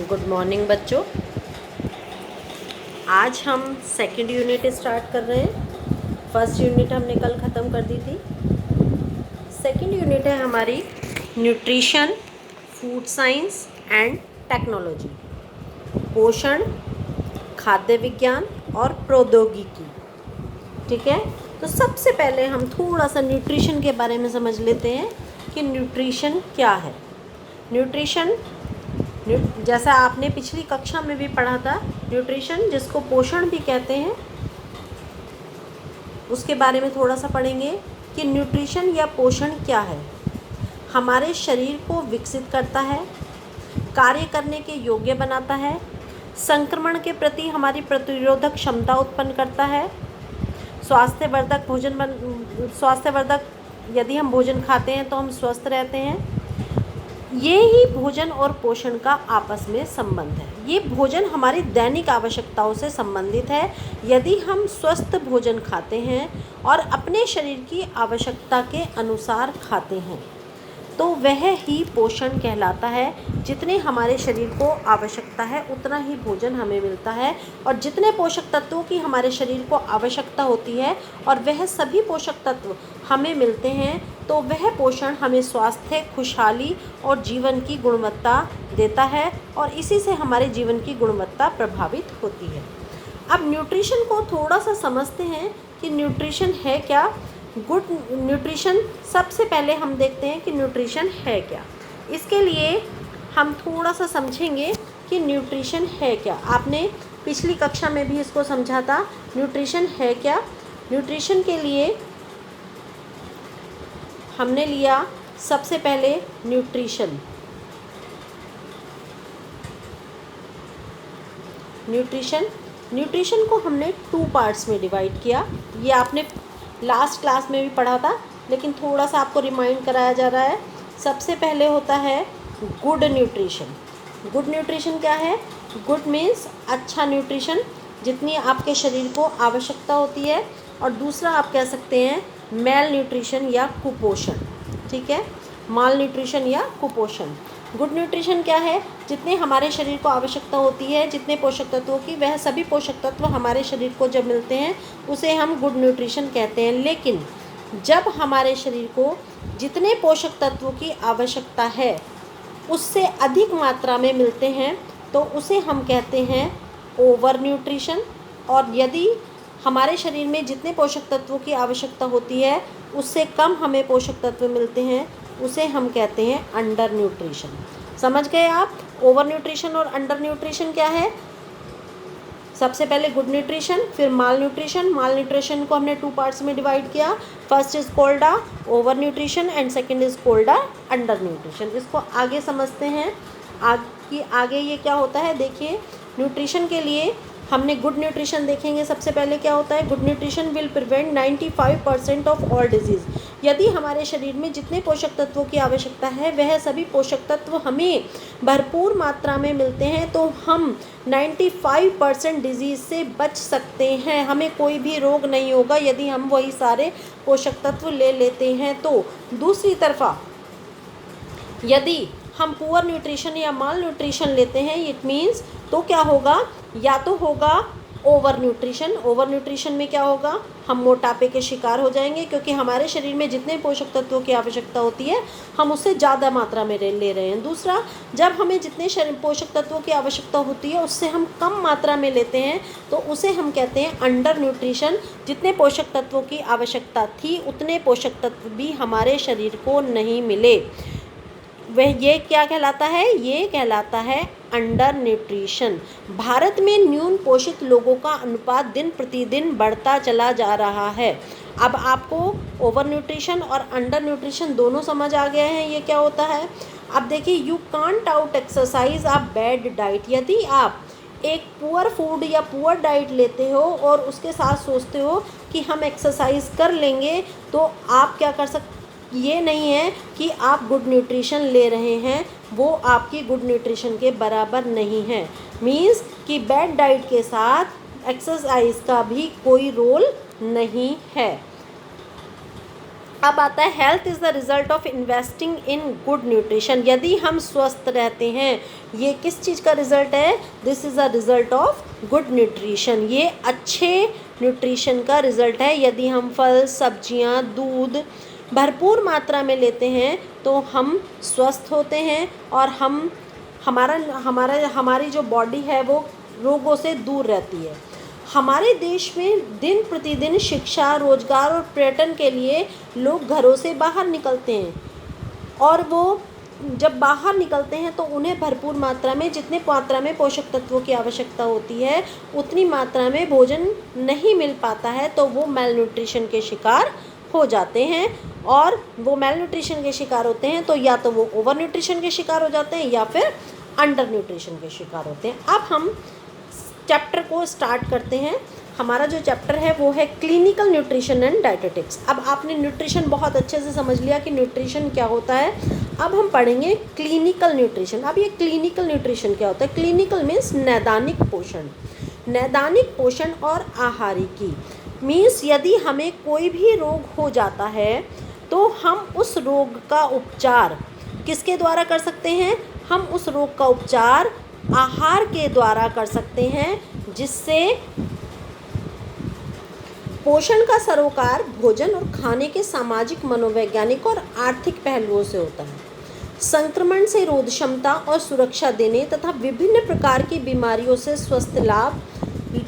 Good morning बच्चों। आज हम सेकंड यूनिट स्टार्ट कर रहे हैं। फर्स्ट यूनिट हमने कल ख़त्म कर दी थी। सेकंड यूनिट है हमारी nutrition, food science and technology, पोषण, खाद्य विज्ञान और प्रौद्योगिकी। ठीक है, तो सबसे पहले हम थोड़ा सा न्यूट्रिशन के बारे में समझ लेते हैं कि न्यूट्रिशन क्या है। न्यूट्रिशन जैसा आपने पिछली कक्षा में भी पढ़ा था, न्यूट्रिशन जिसको पोषण भी कहते हैं, उसके बारे में थोड़ा सा पढ़ेंगे कि न्यूट्रिशन या पोषण क्या है। हमारे शरीर को विकसित करता है, कार्य करने के योग्य बनाता है, संक्रमण के प्रति हमारी प्रतिरोधक क्षमता उत्पन्न करता है, स्वास्थ्यवर्धक यदि हम भोजन खाते हैं तो हम स्वस्थ रहते हैं। ये ही भोजन और पोषण का आपस में संबंध है। ये भोजन हमारी दैनिक आवश्यकताओं से संबंधित है। यदि हम स्वस्थ भोजन खाते हैं और अपने शरीर की आवश्यकता के अनुसार खाते हैं तो वह ही पोषण कहलाता है। जितने हमारे शरीर को आवश्यकता है उतना ही भोजन हमें मिलता है, और जितने पोषक तत्वों की हमारे शरीर को आवश्यकता होती है और वह सभी पोषक तत्व हमें मिलते हैं तो वह पोषण हमें स्वास्थ्य, खुशहाली और जीवन की गुणवत्ता देता है, और इसी से हमारे जीवन की गुणवत्ता प्रभावित होती है। अब न्यूट्रिशन को थोड़ा सा समझते हैं कि न्यूट्रिशन है क्या। गुड न्यूट्रिशन, सबसे पहले हम देखते हैं कि न्यूट्रिशन है क्या। इसके लिए हम थोड़ा सा समझेंगे कि न्यूट्रिशन है क्या। आपने पिछली कक्षा में भी इसको समझा था, न्यूट्रिशन है क्या। न्यूट्रिशन के लिए हमने लिया सबसे पहले न्यूट्रिशन को हमने 2 पार्ट्स में डिवाइड किया। ये आपने लास्ट क्लास में भी पढ़ा था, लेकिन थोड़ा सा आपको रिमाइंड कराया जा रहा है। सबसे पहले होता है गुड न्यूट्रिशन। गुड न्यूट्रिशन क्या है? गुड मीन्स अच्छा न्यूट्रिशन, जितनी आपके शरीर को आवश्यकता होती है। और दूसरा आप कह सकते हैं मेल न्यूट्रिशन या कुपोषण। ठीक है, माल न्यूट्रिशन या कुपोषण। गुड न्यूट्रिशन क्या है? जितने हमारे शरीर को आवश्यकता होती है, जितने पोषक तत्वों की, वह सभी पोषक तत्व हमारे शरीर को जब मिलते हैं उसे हम गुड न्यूट्रिशन कहते हैं। लेकिन जब हमारे शरीर को जितने पोषक तत्वों की आवश्यकता है उससे अधिक मात्रा में मिलते हैं तो उसे हम कहते हैं ओवर न्यूट्रिशन। और यदि हमारे शरीर में जितने पोषक तत्वों की आवश्यकता होती है उससे कम हमें पोषक तत्व मिलते हैं उसे हम कहते हैं अंडर न्यूट्रिशन। समझ गए आप? ओवर न्यूट्रिशन और अंडर न्यूट्रिशन क्या है? सबसे पहले गुड न्यूट्रिशन, फिर माल न्यूट्रिशन। माल न्यूट्रिशन को हमने 2 पार्ट्स में डिवाइड किया। First is called over nutrition and second is called under nutrition. इसको आगे समझते हैं आगे ये क्या होता है। देखिए, न्यूट्रिशन के लिए हमने गुड न्यूट्रिशन देखेंगे। सबसे पहले क्या होता है? Good nutrition will prevent 95% of all disease. यदि हमारे शरीर में जितने पोषक तत्वों की आवश्यकता है वह सभी पोषक तत्व हमें भरपूर मात्रा में मिलते हैं तो हम 95% डिजीज़ से बच सकते हैं। हमें कोई भी रोग नहीं होगा यदि हम वही सारे पोषक तत्व ले लेते हैं तो। दूसरी तरफा यदि हम पुअर न्यूट्रिशन या माल न्यूट्रिशन लेते हैं, इट मीन्स तो क्या होगा? या तो होगा ओवर न्यूट्रिशन। ओवर न्यूट्रिशन में क्या होगा? हम मोटापे के शिकार हो जाएंगे क्योंकि हमारे शरीर में जितने पोषक तत्वों की आवश्यकता होती है हम उससे ज़्यादा मात्रा में ले रहे हैं। दूसरा, जब हमें जितने पोषक तत्वों की आवश्यकता होती है उससे हम कम मात्रा में लेते हैं तो उसे हम कहते हैं अंडर न्यूट्रिशन। जितने पोषक तत्वों की आवश्यकता थी उतने पोषक तत्व भी हमारे शरीर को नहीं मिले, ये क्या कहलाता है? ये कहलाता है अंडर न्यूट्रिशन। भारत में न्यून पोषित लोगों का अनुपात दिन प्रतिदिन बढ़ता चला जा रहा है। अब आपको ओवर न्यूट्रिशन और अंडर न्यूट्रिशन दोनों समझ आ गए हैं ये क्या होता है। अब देखिए, you can't out exercise a bad diet. यदि आप एक पुअर फूड या पुअर डाइट लेते हो और उसके साथ सोचते हो कि हम एक्सरसाइज कर लेंगे तो आप क्या कर सकते, ये नहीं है कि आप गुड न्यूट्रिशन ले रहे हैं, वो आपकी गुड न्यूट्रिशन के बराबर नहीं है। मीन्स कि बैड डाइट के साथ एक्सरसाइज का भी कोई रोल नहीं है। अब आता है health is the result of investing in good nutrition. यदि हम स्वस्थ रहते हैं, ये किस चीज़ का रिजल्ट है? This is the result of good nutrition. ये अच्छे न्यूट्रिशन का रिजल्ट है। यदि हम फल, सब्जियां, दूध भरपूर मात्रा में लेते हैं तो हम स्वस्थ होते हैं और हमारी जो बॉडी है वो रोगों से दूर रहती है। हमारे देश में दिन प्रतिदिन शिक्षा, रोजगार और पर्यटन के लिए लोग घरों से बाहर निकलते हैं और वो जब बाहर निकलते हैं तो उन्हें भरपूर मात्रा में, जितने मात्रा में पोषक तत्वों की आवश्यकता होती है उतनी मात्रा में भोजन नहीं मिल पाता है, तो वो मेल न्यूट्रिशन के शिकार हो जाते हैं। और वो मेल न्यूट्रिशन के शिकार होते हैं तो या तो वो ओवर न्यूट्रिशन के शिकार हो जाते हैं या फिर अंडर न्यूट्रिशन के शिकार होते हैं। अब हम चैप्टर को स्टार्ट करते हैं। हमारा जो चैप्टर है वो है क्लिनिकल न्यूट्रिशन एंड डाइटेटिक्स। अब आपने न्यूट्रिशन बहुत अच्छे से समझ लिया कि न्यूट्रिशन क्या होता है। अब हम पढ़ेंगे क्लिनिकल न्यूट्रिशन। अब ये क्लिनिकल न्यूट्रिशन क्या होता है? क्लिनिकल मीन्स नैदानिक पोषण। नैदानिक पोषण और आहारिकी मीन्स यदि हमें कोई भी रोग हो जाता है तो हम उस रोग का उपचार किसके द्वारा कर सकते हैं? हम उस रोग का उपचार आहार के द्वारा कर सकते हैं, जिससे पोषण का सरोकार भोजन और खाने के सामाजिक, मनोवैज्ञानिक और आर्थिक पहलुओं से होता है। संक्रमण से रोध क्षमता और सुरक्षा देने तथा विभिन्न प्रकार की बीमारियों से स्वस्थ लाभ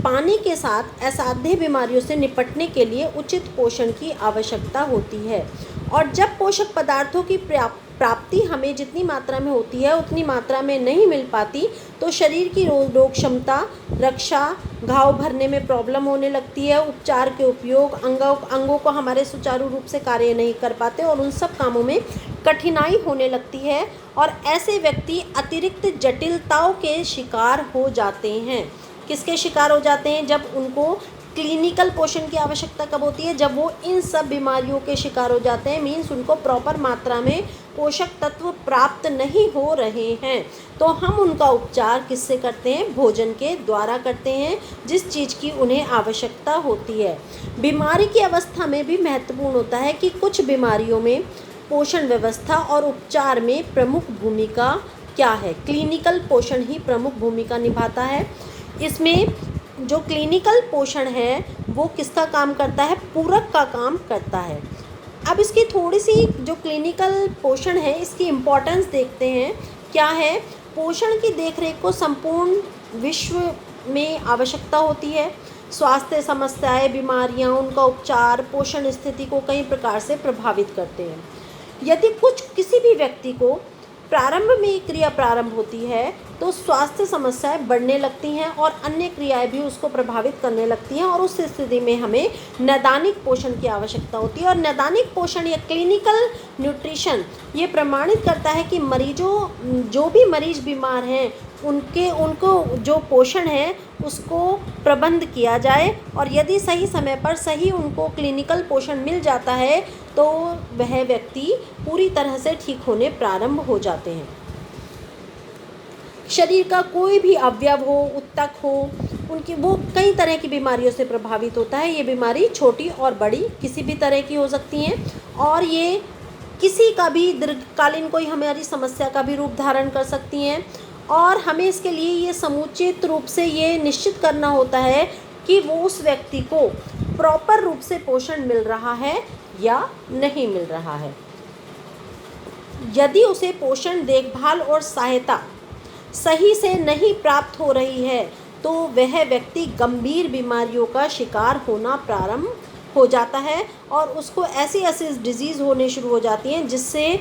पाने के साथ असाध्य बीमारियों से निपटने के लिए उचित पोषण की आवश्यकता होती है। और जब पोषक पदार्थों की प्राप्ति हमें जितनी मात्रा में होती है उतनी मात्रा में नहीं मिल पाती तो शरीर की रोग क्षमता, रक्षा, घाव भरने में प्रॉब्लम होने लगती है, उपचार के उपयोग, अंगों को हमारे सुचारू रूप से कार्य नहीं कर पाते और उन सब कामों में कठिनाई होने लगती है और ऐसे व्यक्ति अतिरिक्त जटिलताओं के शिकार हो जाते हैं। किसके शिकार हो जाते हैं? जब उनको क्लिनिकल पोषण की आवश्यकता कब होती है? जब वो इन सब बीमारियों के शिकार हो जाते हैं। मीन्स उनको प्रॉपर मात्रा में पोषक तत्व प्राप्त नहीं हो रहे हैं। तो हम उनका उपचार किससे करते हैं? भोजन के द्वारा करते हैं, जिस चीज़ की उन्हें आवश्यकता होती है। बीमारी की अवस्था में भी महत्वपूर्ण होता है कि कुछ बीमारियों में पोषण व्यवस्था और उपचार में प्रमुख भूमिका क्या है? क्लिनिकल पोषण ही प्रमुख भूमिका निभाता है। इसमें जो क्लिनिकल पोषण है वो किसका काम करता है? पूरक का काम करता है। अब इसकी थोड़ी सी जो क्लिनिकल पोषण है इसकी इम्पोर्टेंस देखते हैं। क्या है? पोषण की देखरेख को संपूर्ण विश्व में आवश्यकता होती है। स्वास्थ्य समस्याएं, बीमारियां, उनका उपचार पोषण स्थिति को कई प्रकार से प्रभावित करते हैं। यदि किसी भी व्यक्ति को प्रारंभ में क्रिया प्रारंभ होती है तो स्वास्थ्य समस्याएं बढ़ने लगती हैं और अन्य क्रियाएं भी उसको प्रभावित करने लगती हैं और उस स्थिति में हमें नैदानिक पोषण की आवश्यकता होती है। और नैदानिक पोषण या क्लिनिकल न्यूट्रिशन ये प्रमाणित करता है कि जो भी मरीज बीमार हैं उनको जो पोषण है उसको प्रबंध किया जाए और यदि सही समय पर सही उनको क्लिनिकल पोषण मिल जाता है तो वह व्यक्ति पूरी तरह से ठीक होने प्रारंभ हो जाते हैं। शरीर का कोई भी अवयव हो, ऊतक हो, वो कई तरह की बीमारियों से प्रभावित होता है। ये बीमारी छोटी और बड़ी किसी भी तरह की हो सकती हैं और ये किसी का भी दीर्घकालीन कोई हमारी समस्या का भी रूप धारण कर सकती हैं। और हमें इसके लिए ये समुचित रूप से ये निश्चित करना होता है कि वो उस व्यक्ति को प्रॉपर रूप से पोषण मिल रहा है या नहीं मिल रहा है। यदि उसे पोषण, देखभाल और सहायता सही से नहीं प्राप्त हो रही है तो वह व्यक्ति गंभीर बीमारियों का शिकार होना प्रारंभ हो जाता है और उसको ऐसी डिजीज़ होने शुरू हो जाती हैं जिससे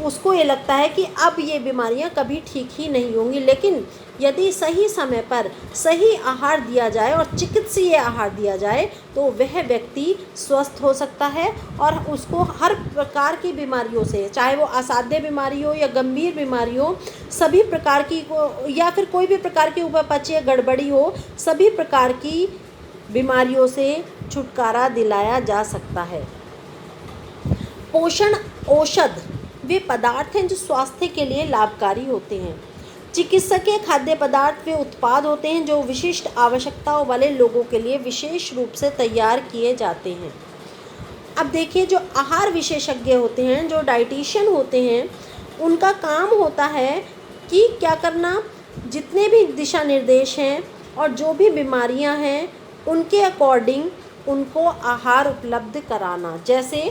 उसको ये लगता है कि अब ये बीमारियां कभी ठीक ही नहीं होंगी। लेकिन यदि सही समय पर सही आहार दिया जाए और चिकित्सीय आहार दिया जाए तो वह व्यक्ति स्वस्थ हो सकता है और उसको हर प्रकार की बीमारियों से, चाहे वो असाध्य बीमारी हो या गंभीर बीमारी हो, सभी प्रकार की या फिर कोई भी प्रकार की उपापचय गड़बड़ी हो, सभी प्रकार की बीमारियों से छुटकारा दिलाया जा सकता है। पोषण औषध वे पदार्थ हैं जो स्वास्थ्य के लिए लाभकारी होते हैं। चिकित्सकीय खाद्य पदार्थ वे उत्पाद होते हैं जो विशिष्ट आवश्यकताओं वाले लोगों के लिए विशेष रूप से तैयार किए जाते हैं। अब देखिए, जो आहार विशेषज्ञ होते हैं, जो डाइटिशियन होते हैं, उनका काम होता है कि क्या करना, जितने भी दिशा निर्देश हैं और जो भी बीमारियां हैं उनके अकॉर्डिंग उनको आहार उपलब्ध कराना। जैसे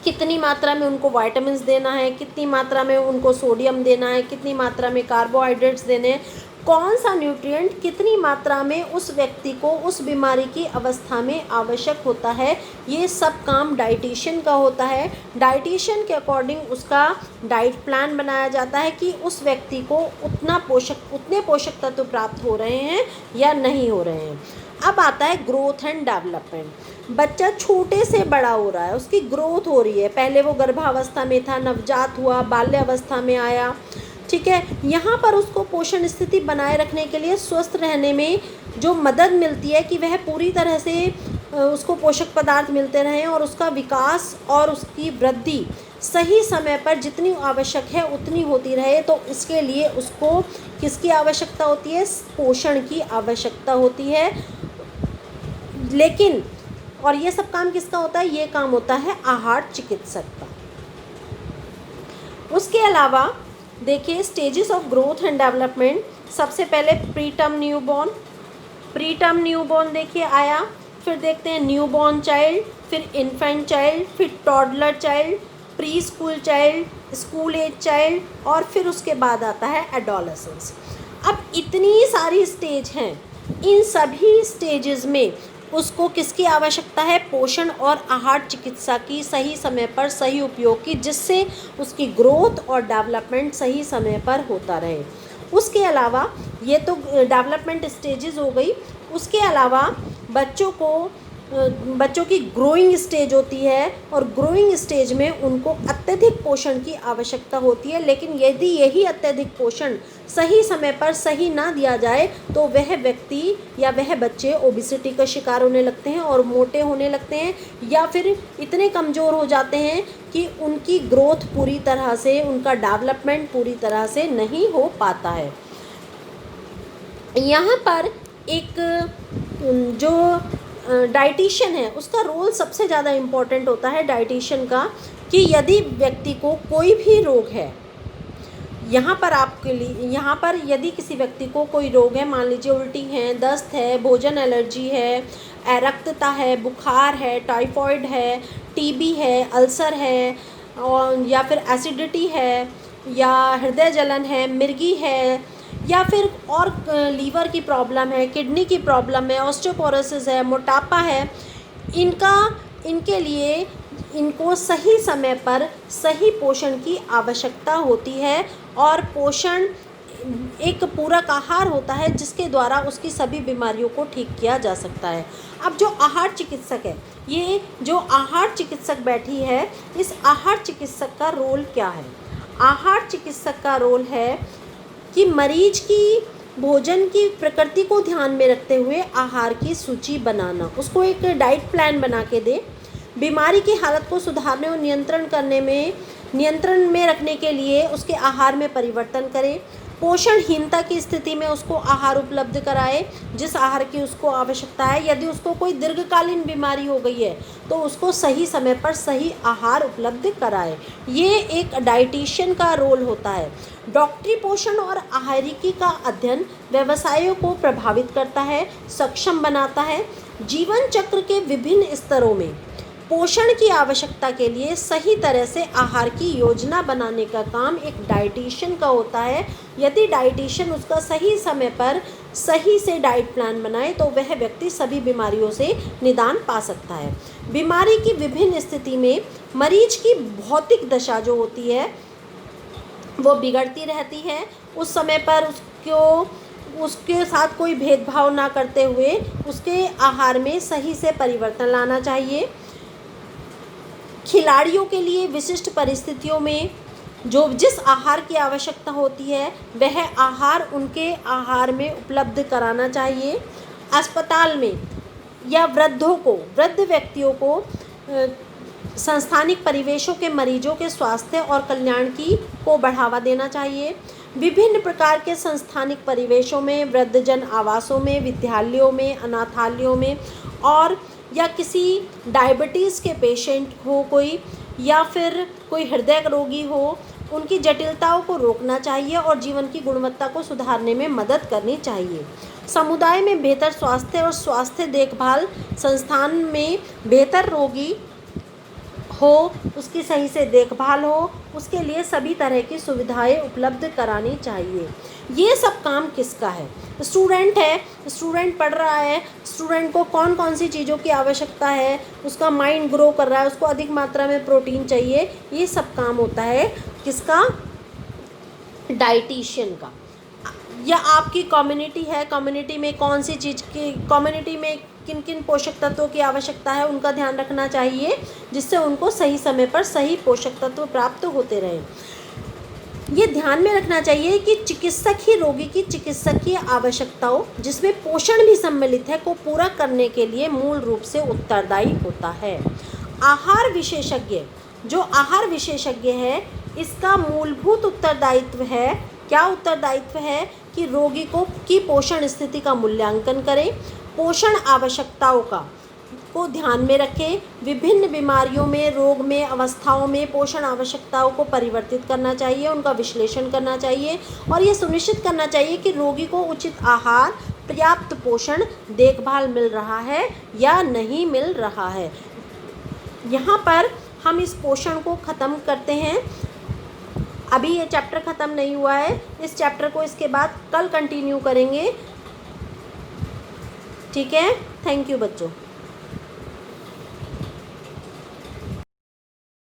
कितनी मात्रा में उनको विटामिन्स देना है, कितनी मात्रा में उनको सोडियम देना है, कितनी मात्रा में कार्बोहाइड्रेट्स देने हैं, कौन सा न्यूट्रिएंट कितनी मात्रा में उस व्यक्ति को उस बीमारी की अवस्था में आवश्यक होता है, ये सब काम डाइटिशियन का होता है। डाइटिशियन के अकॉर्डिंग उसका डाइट प्लान बनाया जाता है कि उस व्यक्ति को उतने पोषक तत्व प्राप्त हो रहे हैं या नहीं हो रहे हैं। अब आता है ग्रोथ एंड डेवलपमेंट। बच्चा छोटे से बड़ा हो रहा है, उसकी ग्रोथ हो रही है, पहले वो गर्भावस्था में था, नवजात हुआ, बाल्यावस्था में आया, ठीक है। यहाँ पर उसको पोषण स्थिति बनाए रखने के लिए स्वस्थ रहने में जो मदद मिलती है कि वह पूरी तरह से उसको पोषक पदार्थ मिलते रहें और उसका विकास और उसकी वृद्धि सही समय पर जितनी आवश्यक है उतनी होती रहे, तो इसके लिए उसको किसकी आवश्यकता होती है, पोषण की आवश्यकता होती है। लेकिन और ये सब काम किसका होता है, ये काम होता है आहार चिकित्सक का। उसके अलावा देखिए stages of growth and development, सबसे पहले प्री टर्म न्यूबॉर्न देखिए आया, फिर देखते हैं न्यूबॉर्न चाइल्ड, फिर इन्फेंट चाइल्ड, फिर toddler child, preschool child, school age child, और फिर उसके बाद आता है एडोलेसेंस। अब इतनी सारी स्टेज हैं, इन सभी स्टेजेस में उसको किसकी आवश्यकता है, पोषण और आहार चिकित्सा की सही समय पर सही उपयोग की, जिससे उसकी ग्रोथ और डेवलपमेंट सही समय पर होता रहे। उसके अलावा ये तो डेवलपमेंट स्टेजेस हो गई। उसके अलावा बच्चों की ग्रोइंग स्टेज होती है और ग्रोइंग स्टेज में उनको अत्यधिक पोषण की आवश्यकता होती है। लेकिन यदि यही अत्यधिक पोषण सही समय पर सही ना दिया जाए तो वह व्यक्ति या वह बच्चे ओबिसिटी का शिकार होने लगते हैं और मोटे होने लगते हैं, या फिर इतने कमज़ोर हो जाते हैं कि उनकी ग्रोथ पूरी तरह से, उनका डेवलपमेंट पूरी तरह से नहीं हो पाता है। यहाँ पर एक जो डाइटिशियन है उसका रोल सबसे ज़्यादा इम्पॉर्टेंट होता है डाइटिशियन का, कि यदि व्यक्ति को कोई भी रोग है, यहाँ पर यदि किसी व्यक्ति को कोई रोग है, मान लीजिए उल्टी है, दस्त है, भोजन एलर्जी है, रक्तता है, बुखार है, टाइफॉइड है, टीबी है, अल्सर है, और या फिर एसिडिटी है, या हृदय जलन है, मिर्गी है, या फिर और लीवर की प्रॉब्लम है, किडनी की प्रॉब्लम है, ऑस्टियोपोरोसिस है, मोटापा है, इनके लिए इनको सही समय पर सही पोषण की आवश्यकता होती है। और पोषण एक पूरक आहार होता है जिसके द्वारा उसकी सभी बीमारियों को ठीक किया जा सकता है। अब जो आहार चिकित्सक है, ये जो आहार चिकित्सक बैठी है, इस आहार चिकित्सक का रोल क्या है? आहार चिकित्सक का रोल है कि मरीज की भोजन की प्रकृति को ध्यान में रखते हुए आहार की सूची बनाना, उसको एक डाइट प्लान बना के दे, बीमारी की हालत को सुधारने और नियंत्रण में रखने के लिए उसके आहार में परिवर्तन करे, पोषणहीनता की स्थिति में उसको आहार उपलब्ध कराए जिस आहार की उसको आवश्यकता है। यदि उसको कोई दीर्घकालीन बीमारी हो गई है तो उसको सही समय पर सही आहार उपलब्ध कराए। ये एक डाइटिशियन का रोल होता है। डॉक्टरी पोषण और आहारिकी का अध्ययन व्यवसायों को प्रभावित करता है, सक्षम बनाता है। जीवन चक्र के विभिन्न स्तरों में पोषण की आवश्यकता के लिए सही तरह से आहार की योजना बनाने का काम एक डाइटिशियन का होता है। यदि डाइटिशियन उसका सही समय पर सही से डाइट प्लान बनाए तो वह व्यक्ति सभी बीमारियों से निदान पा सकता है। बीमारी की विभिन्न स्थिति में मरीज की भौतिक दशा जो होती है वो बिगड़ती रहती है। उस समय पर उसके साथ कोई भेदभाव ना करते हुए उसके आहार में सही से परिवर्तन लाना चाहिए। खिलाड़ियों के लिए विशिष्ट परिस्थितियों में जिस आहार की आवश्यकता होती है वह आहार उनके आहार में उपलब्ध कराना चाहिए। अस्पताल में या वृद्ध व्यक्तियों को संस्थानिक परिवेशों के मरीजों के स्वास्थ्य और कल्याण को बढ़ावा देना चाहिए। विभिन्न प्रकार के संस्थानिक परिवेशों में, वृद्धजन आवासों में, विद्यालयों में, अनाथालयों में और या किसी डायबिटीज़ के पेशेंट हो कोई, या फिर कोई हृदय रोगी हो, उनकी जटिलताओं को रोकना चाहिए और जीवन की गुणवत्ता को सुधारने में मदद करनी चाहिए। समुदाय में बेहतर स्वास्थ्य और स्वास्थ्य देखभाल संस्थान में बेहतर रोगी हो, उसकी सही से देखभाल हो, उसके लिए सभी तरह की सुविधाएं उपलब्ध करानी चाहिए। ये सब काम किसका है? स्टूडेंट है, स्टूडेंट पढ़ रहा है, स्टूडेंट को कौन कौन सी चीज़ों की आवश्यकता है, उसका माइंड ग्रो कर रहा है, उसको अधिक मात्रा में प्रोटीन चाहिए, ये सब काम होता है किसका? डाइटिशियन का। या आपकी कम्युनिटी है, कम्युनिटी में कौन सी चीज़ की, कम्युनिटी में किन किन पोषक तत्वों की आवश्यकता है, उनका ध्यान रखना चाहिए, जिससे उनको सही समय पर सही पोषक तत्व प्राप्त होते रहें। ये ध्यान में रखना चाहिए कि चिकित्सक ही रोगी की चिकित्सकीय आवश्यकताओं, जिसमें पोषण भी सम्मिलित है, को पूरा करने के लिए मूल रूप से उत्तरदायी होता है। आहार विशेषज्ञ, जो आहार विशेषज्ञ है, इसका मूलभूत उत्तरदायित्व है, क्या उत्तरदायित्व है? कि रोगी की पोषण स्थिति का मूल्यांकन करें, पोषण आवश्यकताओं को ध्यान में रखें, विभिन्न बीमारियों में, रोग में, अवस्थाओं में पोषण आवश्यकताओं को परिवर्तित करना चाहिए, उनका विश्लेषण करना चाहिए और ये सुनिश्चित करना चाहिए कि रोगी को उचित आहार, पर्याप्त पोषण, देखभाल मिल रहा है या नहीं मिल रहा है। यहाँ पर हम इस पोषण को ख़त्म करते हैं। अभी ये चैप्टर ख़त्म नहीं हुआ है, इस चैप्टर को इसके बाद कल कंटिन्यू करेंगे। ठीक है, थैंक यू बच्चों।